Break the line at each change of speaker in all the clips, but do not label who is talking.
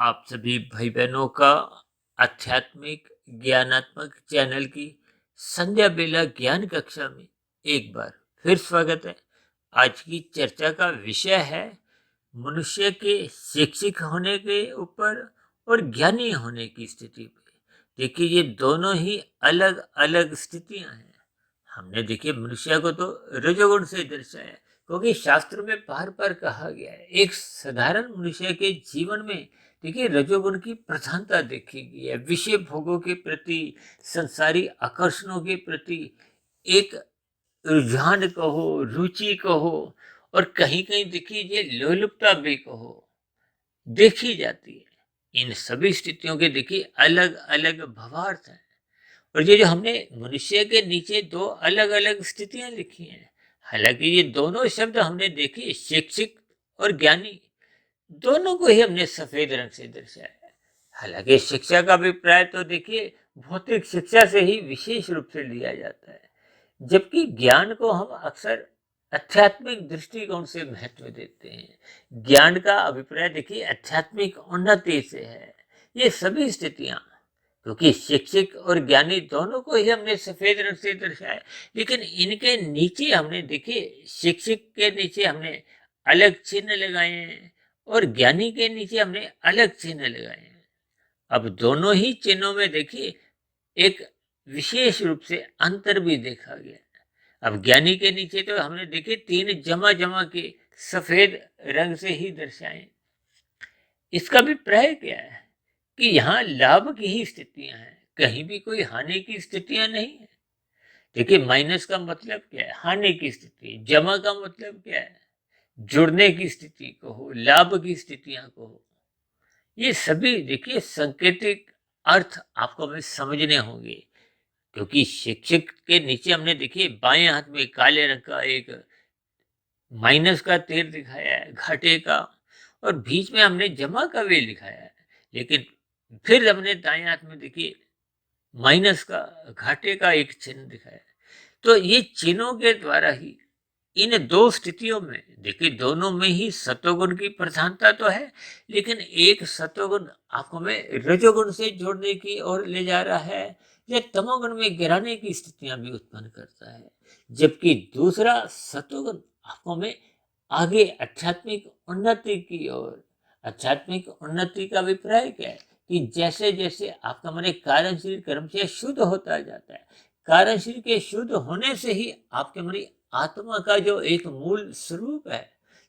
आप सभी भाई बहनों का आध्यात्मिक ज्ञानात्मक चैनल की संध्या बेला ज्ञान कक्षा में एक बार फिर स्वागत है। आज की चर्चा का विषय है मनुष्य के शिक्षित होने के ऊपर और ज्ञानी होने की स्थिति पे। देखिए, ये दोनों ही अलग अलग स्थितियां हैं। हमने देखिए मनुष्य को तो रजोगुण से दर्शाया, क्योंकि शास्त्र में बार बार कहा गया है एक साधारण मनुष्य के जीवन में देखिए रजोगुण की प्रधानता देखी गई है। विषय भोगों के प्रति, संसारी आकर्षणों के प्रति एक रुझान कहो, रुचि कहो, और कहीं कहीं देखिए ये लोलुपता भी कहो, देखी जाती है। इन सभी स्थितियों के देखिए अलग अलग भावार्थ हैं। और ये जो हमने मनुष्य के नीचे दो अलग अलग स्थितियां लिखी हैं, हालांकि ये दोनों शब्द हमने देखे शिक्षित और ज्ञानी, दोनों को ही हमने सफेद रंग से दर्शाया है। हालांकि शिक्षा का अभिप्राय तो देखिए भौतिक शिक्षा से ही विशेष रूप से लिया जाता है, जबकि ज्ञान को हम अक्सर आध्यात्मिक दृष्टिकोण से महत्व देते हैं। ज्ञान का अभिप्राय देखिए आध्यात्मिक उन्नति से है। ये सभी स्थितियां, क्योंकि शिक्षक और ज्ञानी दोनों को ही हमने सफेद रंग से दर्शाया, लेकिन इनके नीचे हमने देखिए शिक्षक के नीचे हमने अलग चिन्ह लगाए हैं और ज्ञानी के नीचे हमने अलग चिन्ह लगाए हैं। अब दोनों ही चिन्हों में देखिए एक विशेष रूप से अंतर भी देखा गया। अब ज्ञानी के नीचे तो हमने देखे तीन जमा जमा के सफेद रंग से ही दर्शाए। इसका अभिप्राय क्या है कि यहाँ लाभ की ही स्थितियां हैं, कहीं भी कोई हानि की स्थितियां नहीं है। देखिए माइनस का मतलब क्या है, हानि की स्थिति। जमा का मतलब क्या है, जुड़ने की स्थिति को हो, लाभ की स्थितियां को हो। ये सभी देखिए सांकेतिक अर्थ आपको हमें समझने होंगे, क्योंकि शिक्षक के नीचे हमने देखिए बाएं हाथ में काले रंग का एक माइनस का तीर दिखाया है, घाटे का, और बीच में हमने जमा का वे लिखाया है। लेकिन फिर हमने दाएं हाथ में देखिए माइनस का, घाटे का एक चिन्ह दिखाया है। तो ये चिन्हों के द्वारा ही इन दो स्थितियों में देखिए दोनों में ही सत्वगुण की प्रधानता तो है, लेकिन एक सत्वगुण आपको में रजोगुण से जोड़ने की ओर ले जा रहा है, या तमोगुण में गिराने की स्थितियां भी उत्पन्न करता है, जबकि दूसरा सत्वगुण आपको में आगे आध्यात्मिक उन्नति की ओर। आध्यात्मिक उन्नति का अभिप्राय क्या है कि जैसे जैसे आपका मन कारण शरीर कर्म से शुद्ध होता जाता है, कारण शरीर के शुद्ध होने से ही आपके मन आत्मा का जो एक मूल स्वरूप है,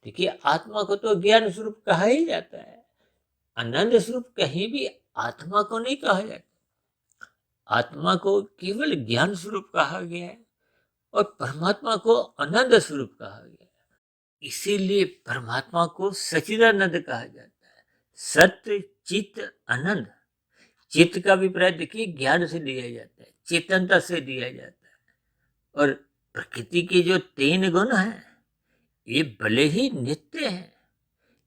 देखिए आत्मा को तो ज्ञान स्वरूप कहा ही जाता है, आनंद स्वरूप कहीं भी आत्मा को नहीं कहा जाता। आत्मा को केवल ज्ञान स्वरूप कहा गया है और परमात्मा को आनंद स्वरूप कहा गया है। इसीलिए परमात्मा को सच्चिदानंद कहा जाता है। सत्य चित्त आनंद। चित्त का अभिप्राय देखिए ज्ञान से लिया जाता है, चेतनता से लिया जाता है। और प्रकृति के जो तीन गुण हैं, ये भले ही नित्य हैं,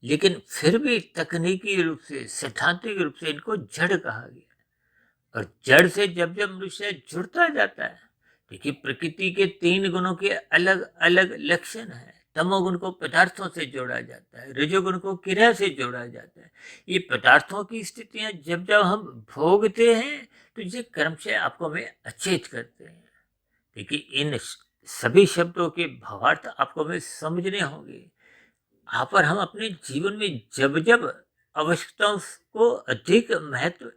लेकिन फिर भी तकनीकी रूप से, सैद्धांतिक रूप से इनको जड़ कहा गया। और जड़ से जब जब मनुष्य जुड़ता जाता है, देखिए प्रकृति के तीन गुणों के अलग अलग लक्षण हैं। तमोगुण को पदार्थों से जोड़ा जाता है, रजोगुण को क्रिया से जोड़ा जाता है। ये पदार्थों की स्थितियां जब जब हम भोगते हैं तो ये कर्म से आपको हमें अचेत करते हैं। देखिए इन सभी शब्दों के भावार्थ आपको हमें समझने होंगे। यहाँ पर हम अपने जीवन में जब जब आवश्यकताओं को अधिक महत्व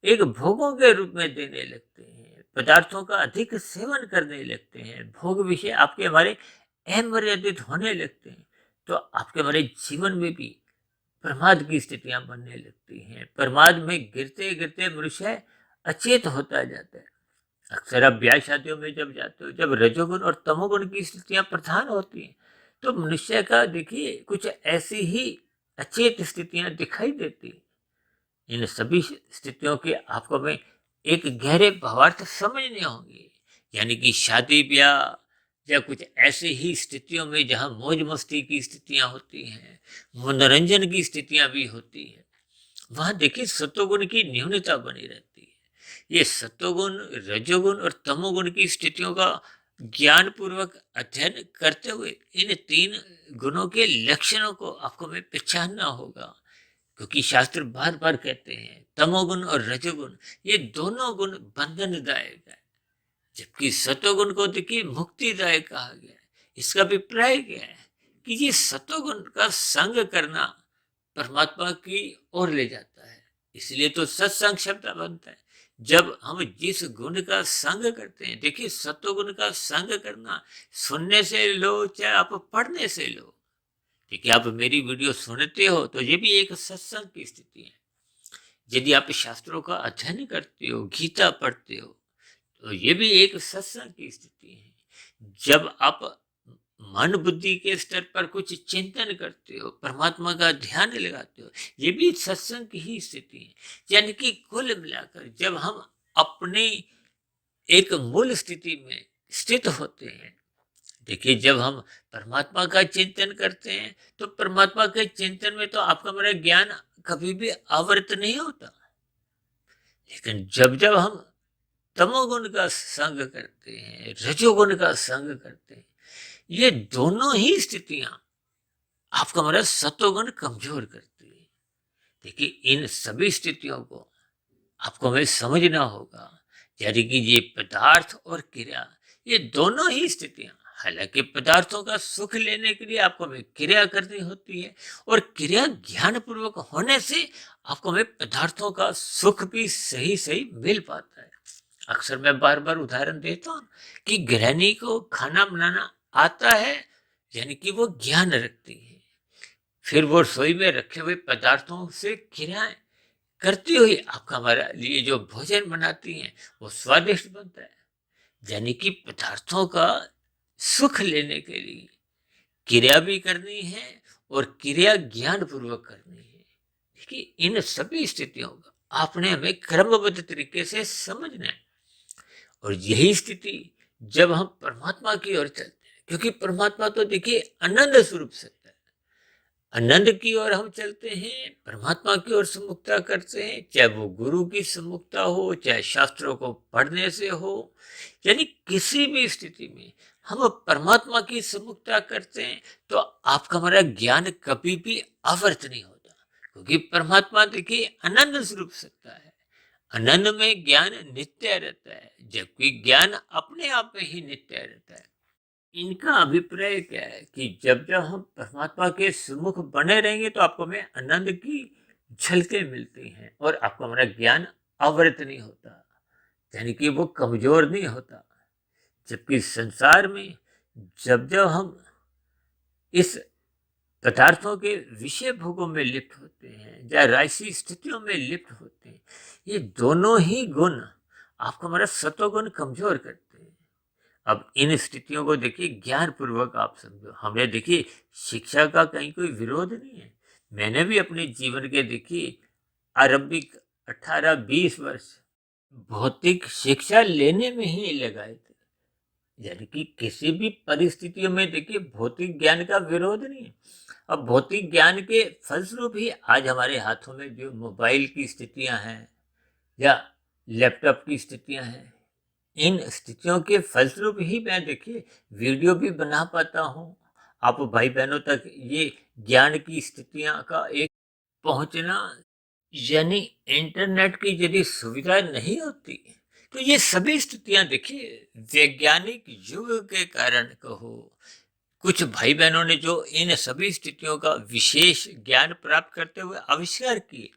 एक भोगों के रूप में देने लगते हैं, पदार्थों का अधिक सेवन करने लगते हैं, भोग विषय आपके हमारे अमर्यादित होने लगते हैं, तो आपके हमारे जीवन में भी प्रमाद की स्थितियां बनने लगती हैं। प्रमाद में गिरते गिरते मनुष्य अचेत होता जाता है। अक्सर आप ब्याह शादियों में जब जाते हो, जब रजोगुण और तमोगुण की स्थितियां प्रधान होती हैं, तो मनुष्य का देखिए कुछ ऐसी ही अचेत स्थितियां दिखाई देती हैं। इन सभी स्थितियों के आपको में एक गहरे भावार्थ समझने होंगे। यानी कि शादी ब्याह या कुछ ऐसी ही स्थितियों में जहां मौज मस्ती की स्थितियां होती हैं, मनोरंजन की स्थितियां भी होती हैं, वहां देखिए सत्वगुण की न्यूनता बनी रहती है। ये सत्वगुण, रजोगुण और तमोगुण की स्थितियों का ज्ञान पूर्वक अध्ययन करते हुए इन तीन गुणों के लक्षणों को आपको में पहचानना होगा। क्योंकि शास्त्र बार बार कहते हैं तमोगुण और रजोगुण ये दोनों गुण बंधनदायक है, जबकि सतोगुण को देखिए मुक्तिदायक कहा गया है। इसका अभिप्राय क्या है कि ये सतोगुण का संग करना परमात्मा की ओर ले जाता है, इसलिए तो सत्संग शब्द बनता है। जब हम जिस गुण का संग करते हैं, देखिए सतोगुण का संग करना सुनने से लो चाहे आप पढ़ने से लो, देखिए आप मेरी वीडियो सुनते हो तो ये भी एक सत्संग की स्थिति है। यदि आप शास्त्रों का अध्ययन करते हो, गीता पढ़ते हो, तो ये भी एक सत्संग की स्थिति है। जब आप मन बुद्धि के स्तर पर कुछ चिंतन करते हो, परमात्मा का ध्यान लगाते हो, ये भी सत्संग की ही स्थिति है। यानी कि कुल मिलाकर जब हम अपनी एक मूल स्थिति में स्थित होते हैं, देखिए जब हम परमात्मा का चिंतन करते हैं तो परमात्मा के चिंतन में तो आपका मेरा ज्ञान कभी भी आवृत नहीं होता। लेकिन जब जब हम तमोगुण का संग करते हैं, रजोगुण का संग करते हैं, ये दोनों ही स्थितियां आपका मेरा सतोगुण कमजोर करती है। देखिए इन सभी स्थितियों को आपको हमें समझना होगा, यानी कि ये पदार्थ और क्रिया ये दोनों ही स्थितियां, हालांकि पदार्थों का सुख लेने के लिए आपको हमें क्रिया करनी होती है और क्रिया ज्ञान पूर्वक होने से आपको हमें पदार्थों का सुख भी सही सही मिल पाता है। अक्सर मैं बार बार उदाहरण देता हूँ कि गृहिणी को खाना बनाना आता है, यानी कि वो ज्ञान रखती है, फिर वो रसोई में रखे हुए पदार्थों से क्रियाएं करती हुई आपका हमारे लिए जो भोजन बनाती हैं वो स्वादिष्ट बनता है। यानी कि पदार्थों का सुख लेने के लिए क्रिया भी करनी है और क्रिया ज्ञान पूर्वक करनी है। देखिए इन सभी स्थितियों का आपने हमें क्रमबद्ध तरीके से समझना है, और यही स्थिति जब हम परमात्मा की ओर चलते हैं, क्योंकि परमात्मा तो देखिए आनंद स्वरूप सत्य है, आनंद की ओर हम चलते हैं, परमात्मा की ओर सम्मुखता करते हैं, चाहे वो गुरु की सम्मुखता हो, चाहे शास्त्रों को पढ़ने से हो, यानी किसी भी स्थिति में हम परमात्मा की सम्मुखता करते हैं तो आपका हमारा ज्ञान कभी भी आवर्त नहीं होता, क्योंकि परमात्मा देखिए आनंद स्वरूप सत्ता है। आनंद में ज्ञान नित्य रहता है, जबकि ज्ञान अपने आप में ही नित्य रहता है। इनका अभिप्राय क्या है कि जब जब हम परमात्मा के सम्मुख बने रहेंगे तो आपको में आनंद की झलकें मिलती हैं और आपको हमारा ज्ञान आवृत नहीं होता, यानी कि वो कमजोर नहीं होता। जबकि संसार में जब जब हम इस पदार्थों के विषय भोगों में लिप्त होते हैं या राशि स्थितियों में लिप्त होते हैं, ये दोनों ही गुण आपको हमारा सतोगुण कमजोर करते हैं। अब इन स्थितियों को देखिए ज्ञान पूर्वक आप समझो। हमें देखिए शिक्षा का कहीं कोई विरोध नहीं है, मैंने भी अपने जीवन के देखिए आरंभिक 18-20 वर्ष भौतिक शिक्षा लेने में ही लगाए थे, यानी कि किसी भी परिस्थितियों में देखिए भौतिक ज्ञान का विरोध नहीं है। अब भौतिक ज्ञान के फलस्वरूप ही आज हमारे हाथों में जो मोबाइल की स्थितियां हैं या लैपटॉप की स्थितियां हैं, इन स्थितियों के फलस्वरूप ही मैं देखिए वीडियो भी बना पाता हूँ, आप भाई बहनों तक ये ज्ञान की स्थितियां का एक पहुंचना। यानी इंटरनेट की यदि सुविधा नहीं होती तो ये सभी स्थितियां देखिए वैज्ञानिक युग के कारण कहो, कुछ भाई बहनों ने जो इन सभी स्थितियों का विशेष ज्ञान प्राप्त करते हुए आविष्कार किए,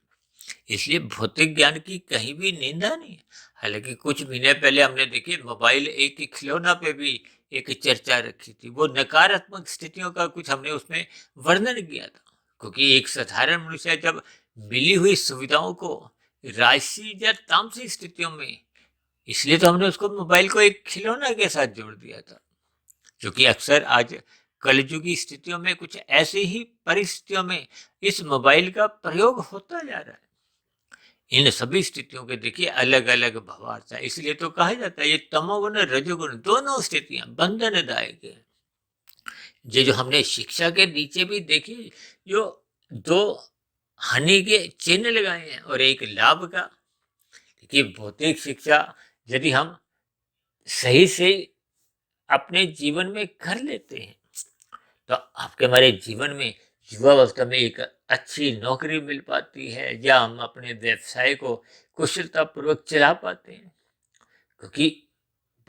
इसलिए भौतिक ज्ञान की कहीं भी निंदा नहीं है। हालांकि कुछ महीने पहले हमने देखिए मोबाइल एक खिलौना पे भी एक चर्चा रखी थी, वो नकारात्मक स्थितियों का कुछ हमने उसमें वर्णन किया था, क्योंकि एक साधारण मनुष्य जब मिली हुई सुविधाओं को राजसी या तामसी स्थितियों में, इसलिए तो हमने उसको मोबाइल को एक खिलौना के साथ जोड़ दिया था, क्योंकि अक्सर आज कलयुगी स्थितियों में कुछ ऐसी ही परिस्थितियों में इस मोबाइल का प्रयोग होता जा रहा है। इन सभी स्थितियों के देखिए अलग अलग भावार्थ है, इसलिए तो कहा जाता है ये तमोगुण रजोगुण दोनों स्थितियां बंधनदायक है। ये जो हमने शिक्षा के नीचे भी देखिए जो दो हानि के चिन्ह लगाए हैं और एक लाभ का। देखिए भौतिक शिक्षा यदि हम सही से अपने जीवन में कर लेते हैं तो आपके हमारे जीवन में युवावस्था में एक अच्छी नौकरी मिल पाती है या हम अपने व्यवसाय को कुशलतापूर्वक चला पाते हैं, क्योंकि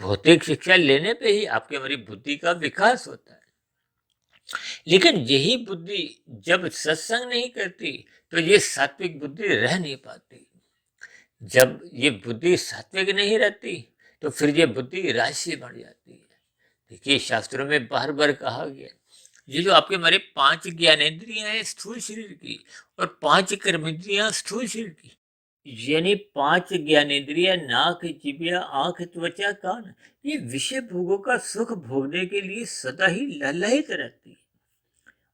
भौतिक शिक्षा लेने पे ही आपकी हमारी बुद्धि का विकास होता है। लेकिन यही बुद्धि जब सत्संग नहीं करती तो ये सात्विक बुद्धि रह नहीं पाती। जब ये बुद्धि सात्विक नहीं रहती तो फिर ये बुद्धि राजसी बन जाती है। देखिए, शास्त्रों में बार बार कहा गया, ये जो आपके हमारे 5 ज्ञानेंद्रियां हैं स्थूल शरीर की और 5 कर्मेंद्रियां स्थूल शरीर की, यानी 5 ज्ञानेंद्रियां नाक, जिह्वा, आंख, त्वचा, कान, ये विषय भोगों का सुख भोगने के लिए सदा ही ललायित रहती है।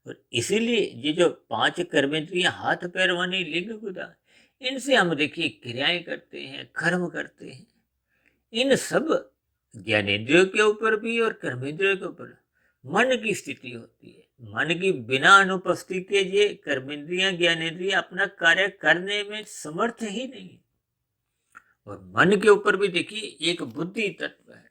और इसीलिए ये जो 5 कर्मेंद्रियां हाथ, पैर, वाणी, लिंग, गुदा, इनसे हम देखिए क्रियाएं करते हैं, कर्म करते हैं। इन सब ज्ञानेंद्रियों के ऊपर भी और कर्मेंद्रियों के ऊपर मन की स्थिति होती है। मन की बिना अनुपस्थिति के ये कर्मेंद्रियां, ज्ञानेंद्रियां अपना कार्य करने में समर्थ ही नहीं। और मन के ऊपर भी देखिए एक बुद्धि तत्व है।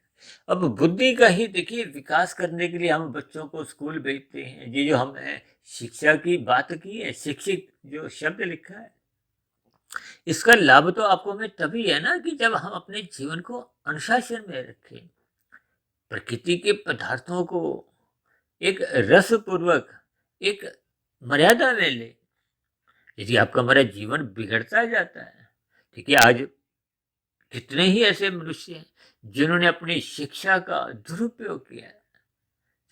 अब बुद्धि का ही देखिए विकास करने के लिए हम बच्चों को स्कूल भेजते हैं। ये जो हमने शिक्षा की बात की है, शिक्षित जो शब्द लिखा है, इसका लाभ तो आपको में तभी है ना कि जब हम अपने जीवन को अनुशासन में रखें, प्रकृति के पदार्थों को एक रस पूर्वक, एक मर्यादा में ले। यदि आपका हमारा जीवन बिगड़ता जाता है, ठीक है, आज कितने ही ऐसे मनुष्य हैं जिन्होंने अपनी शिक्षा का दुरुपयोग किया है,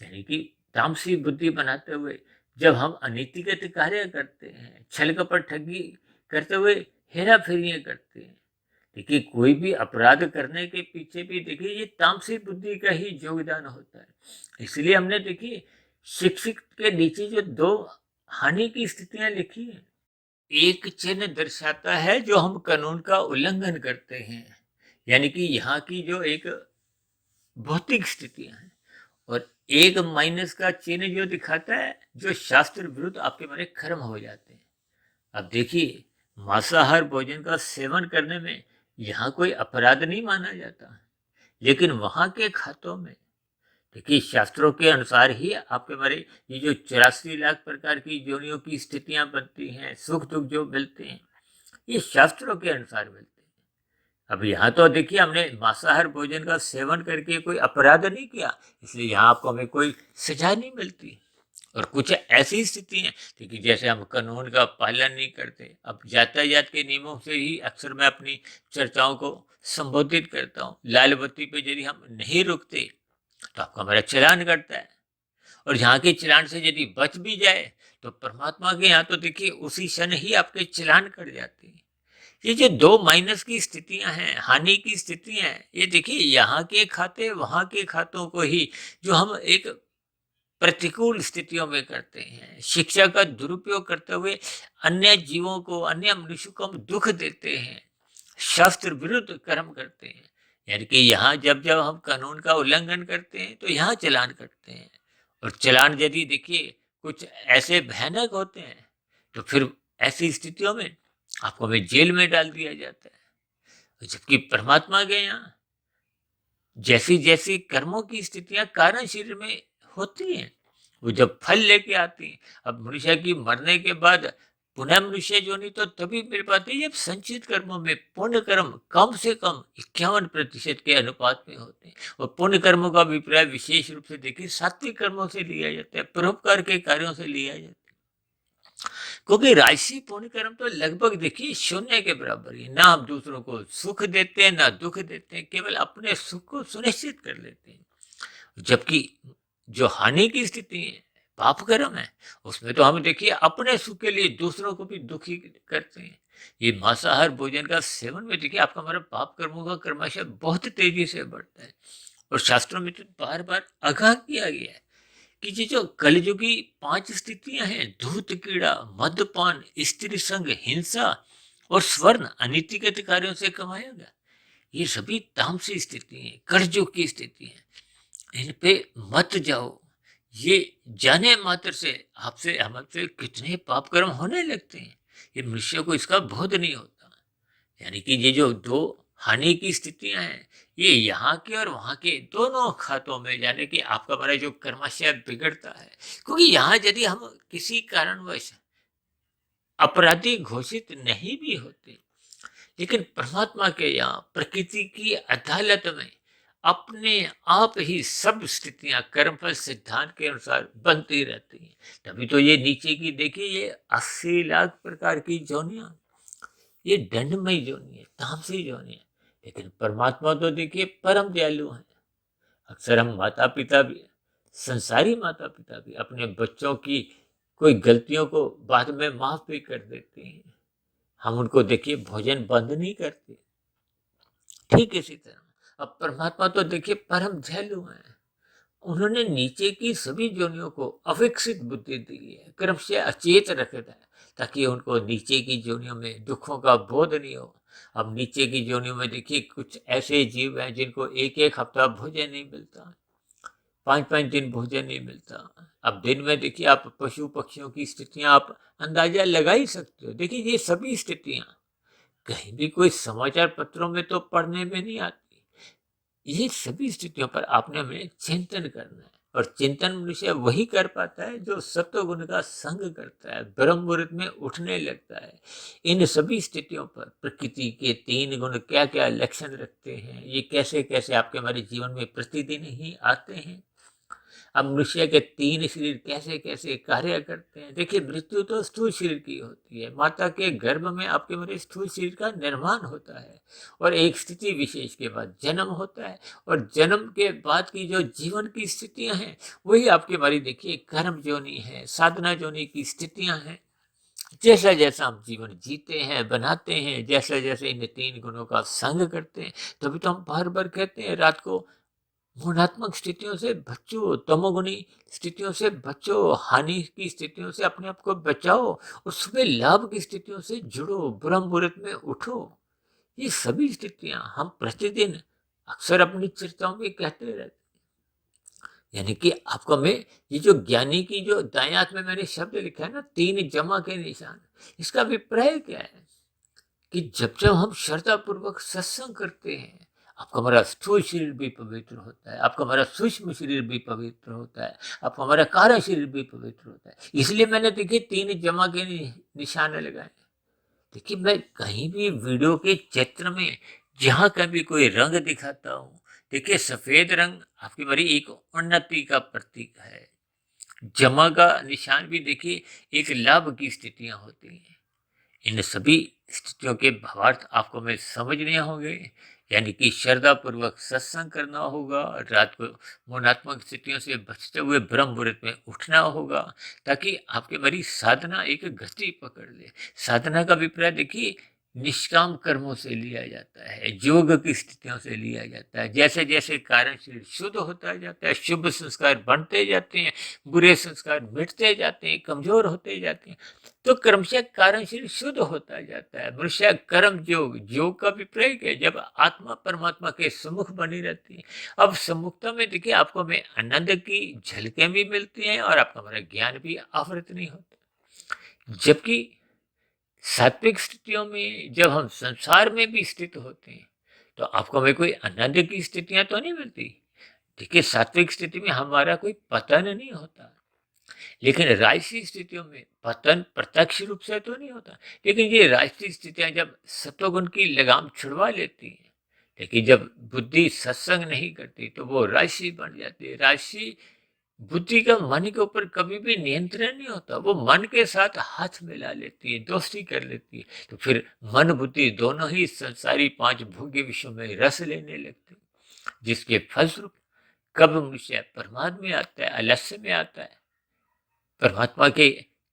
यानी कि तामसी बुद्धि बनाते हुए जब हम अनीतिगत कार्य करते हैं, छल कपट ठगी करते हुए हेरा फेरियां करते हैं। देखिए, कोई भी अपराध करने के पीछे भी देखिए ये तामसी बुद्धि का ही योगदान होता है। इसलिए हमने देखिए शिक्षित के नीचे जो 2 हानि की स्थितियां लिखी है, एक चिन्ह दर्शाता है जो हम कानून का उल्लंघन करते हैं, यानी कि यहाँ की जो एक भौतिक स्थितियां हैं, और एक माइनस का चिन्ह जो दिखाता है जो शास्त्र विरुद्ध आपके मारे कर्म हो जाते हैं। अब देखिए, मांसाहार भोजन का सेवन करने में यहाँ कोई अपराध नहीं माना जाता, लेकिन वहां के खातों में देखिए शास्त्रों के अनुसार ही आपके हमारे ये जो 84 लाख प्रकार की योनियों की स्थितियां बनती हैं, सुख दुख जो मिलते हैं, ये शास्त्रों के अनुसार मिलते हैं। अब यहाँ तो देखिए हमने मांसाहार भोजन का सेवन करके कोई अपराध नहीं किया, इसलिए यहाँ आपको हमें कोई सजा नहीं मिलती। और कुछ ऐसी स्थिति है कि जैसे हम कानून का पालन नहीं करते। अब यातायात के नियमों से ही अक्सर मैं अपनी चर्चाओं को संबोधित करता हूँ। लाल बत्ती पे यदि हम नहीं रुकते तो आपका हमारा चालान कटता है, और यहाँ के चालान से यदि बच भी जाए तो परमात्मा के यहाँ तो देखिए उसी क्षण ही आपके चालान कट जाते हैं। ये जो 2 माइनस की स्थितियां हैं, हानि की स्थितियां हैं, ये देखिए यहाँ के खाते वहां के खातों को ही जो हम एक प्रतिकूल स्थितियों में करते हैं, शिक्षा का दुरुपयोग करते हुए अन्य जीवों को, अन्य मनुष्यों को हम दुख देते हैं, शास्त्र विरुद्ध कर्म करते हैं। यानी कि यहाँ जब जब हम कानून का उल्लंघन करते हैं तो यहाँ चालान कटते हैं, और चालान यदि देखिए कुछ ऐसे भयानक होते हैं तो फिर ऐसी स्थितियों में आपको हमें जेल में डाल दिया जाता है। जबकि परमात्मा के यहाँ जैसी जैसी कर्मों की स्थितियां कारण शरीर में होती हैं, वो जब फल लेके आती हैं। अब मनुष्य की मरने के बाद पुनः मनुष्य जोनि तो तभी मिल पाती है जब संचित कर्मों में पुण्य कर्म कम से कम 51% के अनुपात में होते हैं। और पुण्य कर्मों का अभिप्राय विशेष रूप से देखिए सात्विक कर्मों से लिया जाता है, परोपकार के कार्यों से लिया जाता है, क्योंकि राजसी पुण्य कर्म तो लगभग देखिए शून्य के बराबर ही। ना हम दूसरों को सुख देते हैं ना दुख देते हैं, केवल अपने सुख को सुनिश्चित कर लेते हैं। जबकि जो हानि की स्थिति है, पाप कर्म है, उसमें तो हम देखिए अपने सुख के लिए दूसरों को भी दुखी करते हैं। ये मांसाहार भोजन का सेवन में देखिए आपका हमारा पाप कर्मों का क्रमशः बहुत तेजी से बढ़ता है। और शास्त्रों में तो बार बार आगाह किया गया है कि ये जो कलयुगी 5 स्थितियां हैं, धूर्त कीड़ा, मद्यपान, स्त्री संग, हिंसा और स्वर्ण अनीतिगत कार्यों से कमाया गया, ये सभी तामसी स्थिति हैं, कर्जों की स्थिति हैं। इन पे मत जाओ। ये जाने मात्र से आपसे हमसे कितने पाप कर्म होने लगते हैं, ये मनुष्य को इसका बोध नहीं होता। यानी कि ये जो 2 हानि की स्थितियां हैं, ये यहाँ के और वहाँ के दोनों खातों में, यानी कि आपका हमारा जो कर्माशय बिगड़ता है। क्योंकि यहाँ यदि हम किसी कारणवश अपराधी घोषित नहीं भी होते, लेकिन परमात्मा के यहाँ प्रकृति की अदालत में अपने आप ही सब स्थितियां कर्मफल सिद्धांत के अनुसार बनती रहती हैं। तभी तो ये नीचे की देखिए, ये 80 लाख प्रकार की जोनियां, ये दंडमयी जोनी है, तामसी जोनी है। लेकिन परमात्मा तो देखिए परम दयालु है। अक्सर हम माता पिता भी, संसारी माता पिता भी अपने बच्चों की कोई गलतियों को बाद में माफ भी कर देते हैं। हम उनको देखिए भोजन बंद नहीं करते। ठीक इसी तरह अब परमात्मा तो देखिए परम दयालु है। उन्होंने नीचे की सभी जोनियों को अविकसित बुद्धि दी है, कर्म से अचेत रखा है, ताकि उनको नीचे की जोनियों में दुखों का बोध नहीं हो। अब नीचे की जोनियों में देखिए कुछ ऐसे जीव हैं जिनको एक एक हफ्ता भोजन नहीं मिलता, 5 5 दिन भोजन नहीं मिलता। अब दिन में देखिए आप पशु पक्षियों की स्थितियां आप अंदाजा लगा ही सकते हो। देखिए ये सभी स्थितियां कहीं भी कोई समाचार पत्रों में तो पढ़ने में नहीं आती। ये सभी स्थितियों पर आपने हमें चिंतन करना है, और चिंतन मनुष्य वही कर पाता है जो सत्व गुण का संग करता है, ब्रह्म मुहूर्त में उठने लगता है। इन सभी स्थितियों पर प्रकृति के 3 गुण क्या क्या लक्षण रखते हैं, ये कैसे कैसे आपके हमारे जीवन में प्रतिदिन ही आते हैं। अब मनुष्य के 3 शरीर कैसे कैसे कार्य करते हैं। देखिए मृत्यु तो स्थूल शरीर की होती है, माता के गर्भ में आपके मेरे स्थूल शरीर का निर्माण होता है, और एक स्थिति विशेष के बाद जन्म होता है, और जन्म के बाद की जो जीवन की स्थितियां हैं वही आपकी हमारी देखिए कर्म जोनी है, साधना जोनी की स्थितियां हैं। जैसा जैसा हम जीवन जीते हैं, बनाते हैं, जैसे जैसे इन 3 गुणों का संग करते हैं, तभी तो हम बार बार कहते हैं रात को गुणात्मक स्थितियों से बचो, तमोगुणी स्थितियों से बचो, हानि की स्थितियों से अपने आप को बचाओ, और सुबह लाभ की स्थितियों से जुड़ो, ब्रह्म मुहूर्त में उठो। ये सभी स्थितियां हम प्रतिदिन अक्सर अपनी चर्चाओं में कहते रहते हैं। यानी कि आपको मैं ये जो ज्ञानी की जो दाएं हाथ में मैंने शब्द लिखा है ना, 3 जमा के निशान, इसका अभिप्राय क्या है कि जब जब हम श्रद्धा पूर्वक सत्संग करते हैं, आपका हमारा स्थूल शरीर भी पवित्र होता है, आपका हमारा सूक्ष्म शरीर भी पवित्र होता है, आपका हमारा कारण शरीर भी पवित्र होता है। इसलिए मैंने देखिए 3 जमा के निशाने लगाए। देखिए मैं कहीं भी वीडियो के चित्र में जहां कभी कोई रंग दिखाता हूँ, देखिए सफेद रंग आपकी हमारी एक उन्नति का प्रतीक है। जमा का निशान भी देखिए एक लाभ की स्थितियां होती हैं। इन सभी स्थितियों के भावार्थ आपको में समझने होंगे। यानी कि श्रद्धा पूर्वक सत्संग करना होगा, रात को मौनात्मक स्थितियों से बचते हुए ब्रह्म मुहूर्त में उठना होगा, ताकि आपके मेरी साधना एक गति पकड़ ले। साधना का अभिप्राय देखिए निष्काम कर्मों से लिया जाता है, योग की स्थितियों से लिया जाता है। जैसे जैसे कारण शरीर शुद्ध होता जाता है, शुभ संस्कार बनते जाते हैं, बुरे संस्कार मिटते जाते हैं, कमजोर होते जाते हैं, तो क्रमशः कारण शरीर शुद्ध होता जाता है। मनुष्य कर्म योग, योग का अभिप्राय है जब आत्मा परमात्मा के सम्मुख बनी रहती है। अब सम्मुखता में देखिए आपको में आनंद की झलकें भी मिलती हैं, और आपका हमारा ज्ञान भी आवृत नहीं होता। जबकि सात्विक स्थितियों में जब हम संसार में भी स्थित होते हैं, तो आपको हमें कोई आनंद की स्थितियां तो नहीं मिलती। देखिए सात्विक स्थिति में हमारा कोई पतन नहीं होता, लेकिन राजसी स्थितियों में पतन प्रत्यक्ष रूप से तो नहीं होता। लेकिन ये राजसी स्थितियां जब सत्वगुण की लगाम छुड़वा लेती हैं, लेकिन जब बुद्धि सत्संग नहीं करती तो वो राजसी बन जाती है। राजसी बुद्धि का मन के ऊपर कभी भी नियंत्रण नहीं होता, वो मन के साथ हाथ मिला लेती है, दोस्ती कर लेती है। तो फिर मन बुद्धि दोनों ही संसारी 5 भोग्य विश्व में रस लेने लगते हैं, जिसके फलस्वरूप कब मनुष्य प्रमाद में आता है, आलस्य में आता है, परमात्मा के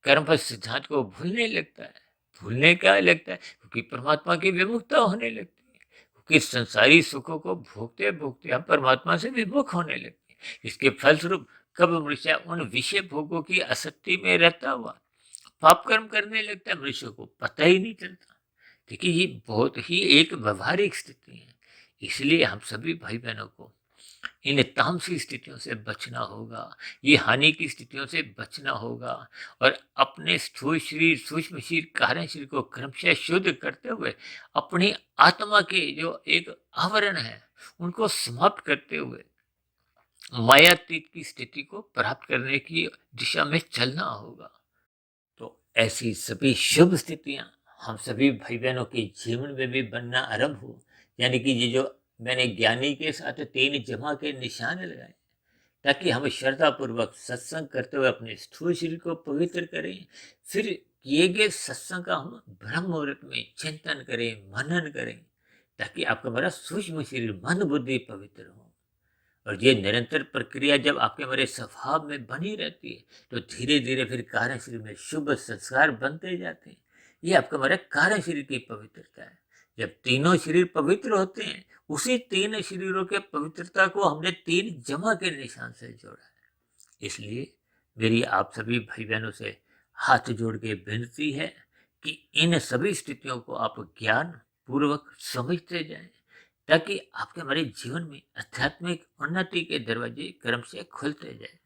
कर्म फल सिद्धांत को भूलने लगता है। भूलने क्या लगता है, क्योंकि परमात्मा की विमुखता होने लगती है, क्योंकि संसारी सुखों को भोगते भोगते हम परमात्मा से विमुख होने लगते हैं। इसके फलस्वरूप कब मनुष्य उन विषय भोगों की आसक्ति में रहता हुआ पाप कर्म करने लगता है, मनुष्य को पता ही नहीं चलता। देखिए ये बहुत ही एक व्यवहारिक स्थिति है। इसलिए हम सभी भाई बहनों को इन तामसी स्थितियों से बचना होगा, ये हानि की स्थितियों से बचना होगा और अपने स्थूल शरीर, सूक्ष्म शरीर, कारण शरीर को क्रमशः शुद्ध करते हुए अपनी आत्मा के जो एक आवरण है उनको समाप्त करते हुए मायातीत की स्थिति को प्राप्त करने की दिशा में चलना होगा। तो ऐसी सभी शुभ स्थितियां हम सभी भाई बहनों के जीवन में भी बनना आरंभ हो, यानी कि ये जो मैंने ज्ञानी के साथ 3 जमा के निशान लगाए, ताकि हम श्रद्धा पूर्वक सत्संग करते हुए अपने स्थूल शरीर को पवित्र करें, फिर किए गए सत्संग का हम ब्रह्म मुहूर्त में चिंतन करें, मनन करें, ताकि आपका हमारा सूक्ष्म शरीर, मन, बुद्धि पवित्र हो। और ये निरंतर प्रक्रिया जब आपके हमारे स्वभाव में बनी रहती है, तो धीरे धीरे फिर कारण शरीर में शुभ संस्कार बनते जाते हैं। ये आपका हमारा कारण शरीर की पवित्रता है। जब तीनों शरीर पवित्र होते हैं, उसी 3 शरीरों के पवित्रता को हमने 3 जमा के निशान से जोड़ा है। इसलिए मेरी आप सभी भाई बहनों से हाथ जोड़ के विनती है कि इन सभी स्थितियों को आप ज्ञान पूर्वक समझते जाएं, ताकि आपके हमारे जीवन में आध्यात्मिक उन्नति के दरवाजे क्रम से खुलते जाए।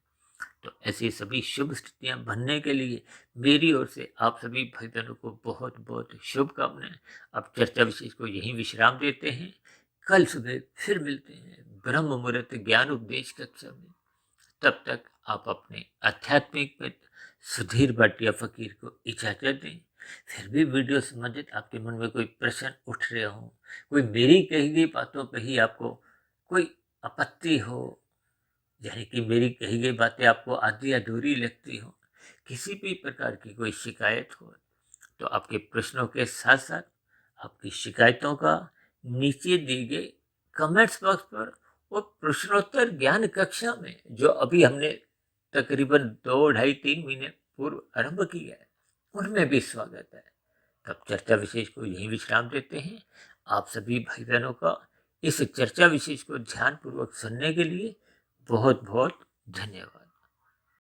तो ऐसी सभी शुभ स्थितियां बनने के लिए मेरी ओर से आप सभी भाई बहनों को बहुत बहुत शुभकामनाएं। अब चर्चा विशेष को यहीं विश्राम देते हैं। कल सुबह फिर मिलते हैं ब्रह्म मुहूर्त ज्ञान उपदेश कक्षा में। तब तक आप अपने आध्यात्मिक मित्र सुधीर भाटिया फकीर को इजाजत दें। फिर भी वीडियो संबंधित आपके मन में कोई प्रश्न उठ रहे हो, कोई मेरी कही गई बातों पर ही आपको कोई आपत्ति हो, यानी कि मेरी कही गई बातें आपको आधी अधूरी लगती हो, किसी भी प्रकार की कोई शिकायत हो, तो आपके प्रश्नों के साथ साथ आपकी शिकायतों का नीचे दिए गए कमेंट्स बॉक्स पर और प्रश्नोत्तर ज्ञान कक्षा में जो अभी हमने तकरीबन 2, ढाई, 3 महीने पूर्व आरंभ किया है, उनमें भी स्वागत है। तब चर्चा विशेष को यहीं विश्राम देते हैं। आप सभी भाई बहनों का इस चर्चा विशेष को ध्यान पूर्वक सुनने के लिए बहुत बहुत धन्यवाद।